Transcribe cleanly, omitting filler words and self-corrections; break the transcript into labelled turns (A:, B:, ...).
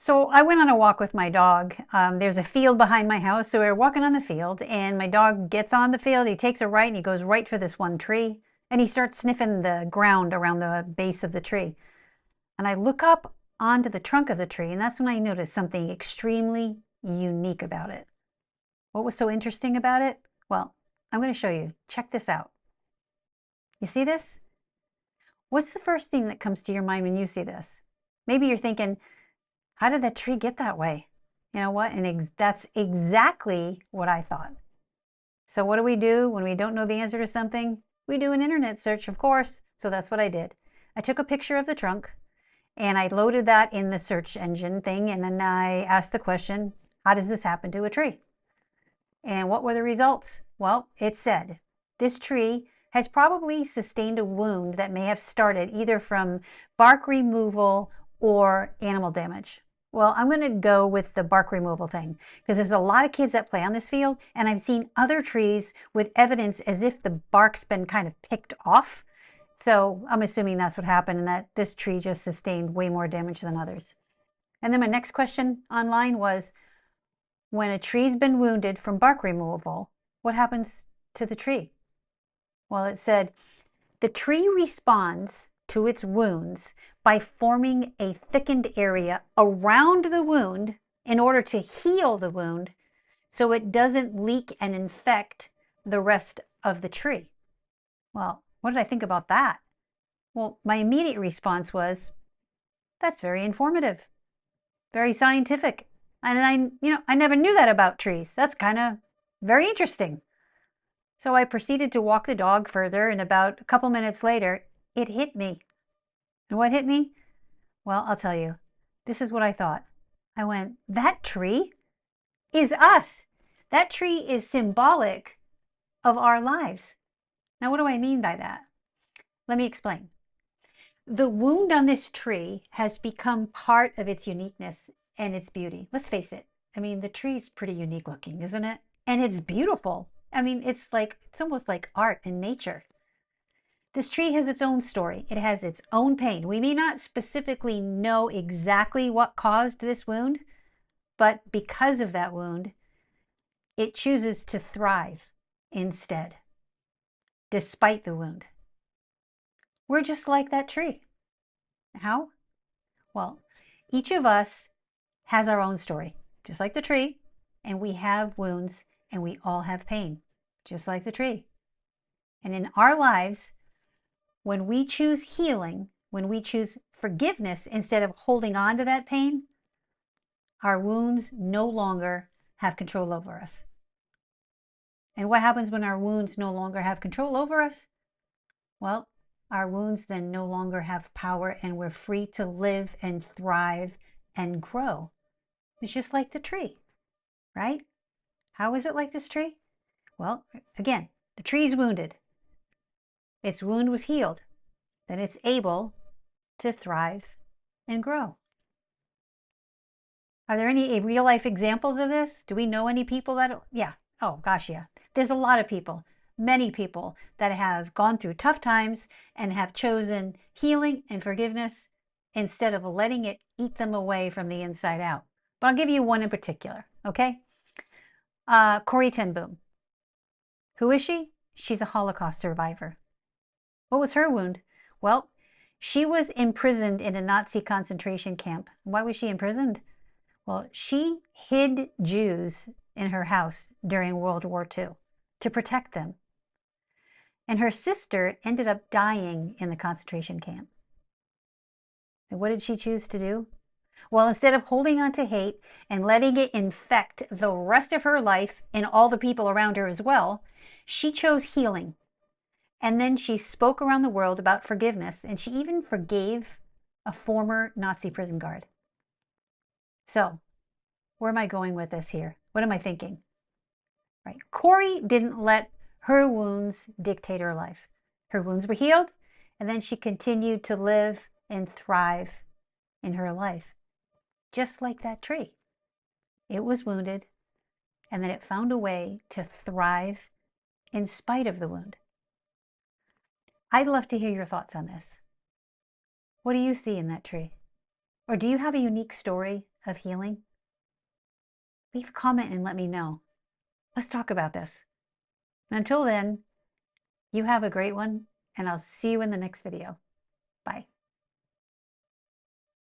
A: So I went on a walk with my dog. There's a field behind my house, so we were walking on the field, and my dog gets on the field. He takes a right, and he goes right for this one tree, and he starts sniffing the ground around the base of the tree. And I look up onto the trunk of the tree, and that's when I noticed something extremely unique about it. What was so interesting about it? Well, I'm going to show you. Check this out. You see this? What's the first thing that comes to your mind when you see this? Maybe you're thinking, how did that tree get that way? You know what? And that's exactly what I thought. So what do we do when we don't know the answer to something? We do an internet search, of course. So that's what I did. I took a picture of the trunk and I loaded that in the search engine thing. And then I asked the question, how does this happen to a tree? And what were the results? Well, it said this tree has probably sustained a wound that may have started either from bark removal or animal damage. Well, I'm going to go with the bark removal thing because there's a lot of kids that play on this field, and I've seen other trees with evidence as if the bark's been kind of picked off. So I'm assuming that's what happened and that this tree just sustained way more damage than others. And then my next question online was, when a tree's been wounded from bark removal, what happens to the tree? Well, it said the tree responds to its wounds by forming a thickened area around the wound in order to heal the wound so it doesn't leak and infect the rest of the tree. Well, what did I think about that? Well, my immediate response was, that's very informative, very scientific. And I never knew that about trees. That's kind of very interesting. So I proceeded to walk the dog further, and about a couple minutes later, it hit me. And what hit me? Well, I'll tell you. This is what I thought. I went, that tree is us. That tree is symbolic of our lives. Now, what do I mean by that? Let me explain. The wound on this tree has become part of its uniqueness and its beauty. Let's face it. I mean, the tree's pretty unique looking, isn't it? And it's beautiful. I mean, it's almost like art in nature. This tree has its own story. It has its own pain. We may not specifically know exactly what caused this wound, but because of that wound, it chooses to thrive instead, despite the wound. We're just like that tree. How? Well, each of us has our own story, just like the tree, and we have wounds and we all have pain, just like the tree. And in our lives, when we choose healing, when we choose forgiveness instead of holding on to that pain, our wounds no longer have control over us. And what happens when our wounds no longer have control over us? Well, our wounds then no longer have power and we're free to live and thrive and grow. It's just like the tree, right? How is it like this tree? Well, again, the tree's wounded. Its wound was healed. Then it's able to thrive and grow. Are there any real life examples of this? Do we know any people that, yeah. Oh gosh, yeah. There's a lot of people, many people that have gone through tough times and have chosen healing and forgiveness instead of letting it eat them away from the inside out. But I'll give you one in particular, okay? Corrie ten Boom. Who is she? She's a Holocaust survivor. What was her wound? Well, she was imprisoned in a Nazi concentration camp. Why was she imprisoned? Well, she hid Jews in her house during World War II to protect them. And her sister ended up dying in the concentration camp. And what did she choose to do? Well, instead of holding on to hate and letting it infect the rest of her life and all the people around her as well, she chose healing. And then she spoke around the world about forgiveness, and she even forgave a former Nazi prison guard. So, where am I going with this here? What am I thinking? Right. Corrie didn't let her wounds dictate her life. Her wounds were healed, and then she continued to live and thrive in her life, just like that tree. It was wounded, and then it found a way to thrive in spite of the wound. I'd love to hear your thoughts on this. What do you see in that tree? Or do you have a unique story of healing? Leave a comment and let me know. Let's talk about this. And until then, you have a great one, and I'll see you in the next video. Bye.